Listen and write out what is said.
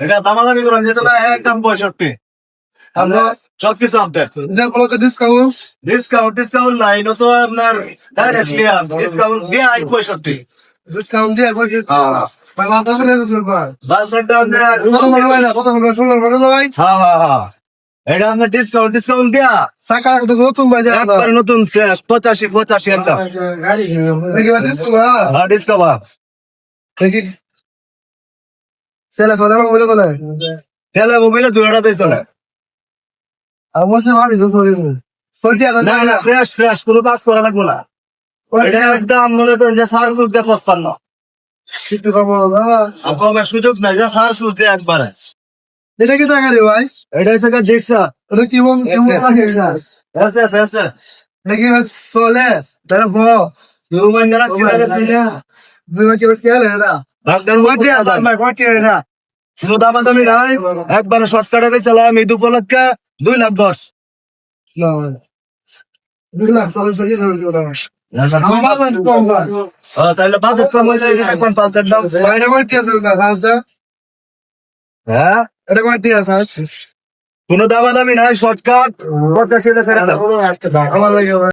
এটা দামাদামি করেন যেটা না একদম 65 আমরা সবকিছু আপডেট ডিসকাউন্ট ডিসকাউন্ট নাই নো তো আপনার ডাইরেক্টলি ডিসকাউন্ট দিয়ে 65 ডিসকাউন্ট দিয়ে কইছি ভাই বাতা করে ভাই বাজারটা আপনার কত বড় ভাই না কত বড় সুন্দর বড় ভাই হ্যাঁ এটা আপনার ডিসকাউন্ট দিয়া সাকা তো নতুন ভাই একবার নতুন ফ্রেশ 85 একদম গাড়ি দেখি ভাই ডিসকাউন্ট হ্যাঁ ডিসকাউন্ট দেখি সেলা করে মোবাইল করে তেলে মোবাইলে 2টা দিছ না আমার সে ভাবি তো সরি সরি আছে না না ফ্রেশ কোনো কাজ করা লাগবে না এটা একদম মনে করেন যে সার সুদ দিয়ে 55 কিছু খাবো না আপনার সুযোগ নাই যে সার সুদ দিয়ে একবারে এটা কি টাকা রে ভাই এটা হচ্ছে জিক্সা এটা কি বল কেমন লাগে এটা এসে দেখি চলে তাহলে ব তুই মানে রাখছি না দুই মাস কি হলো এটা বাগদান ওইটি আদা ভাই কয়টি এটা শুধু দামাদামি নাই একবারে শর্টকাটে বেচালাম আমি 2 লক্ষ 2 লাখ 10 না 2 লাখ তো দেখি আমার মানে কম ভাই তাহলে বাজেট কম হয়ে যায় একবার 5 দাম ভাই এটা কয়টি আছে রাস্তা হ্যাঁ এটা কয়টি আছে কোনো দামাদামি নাই শর্টকাট 85 ছেড়ে দাও আমার লাগে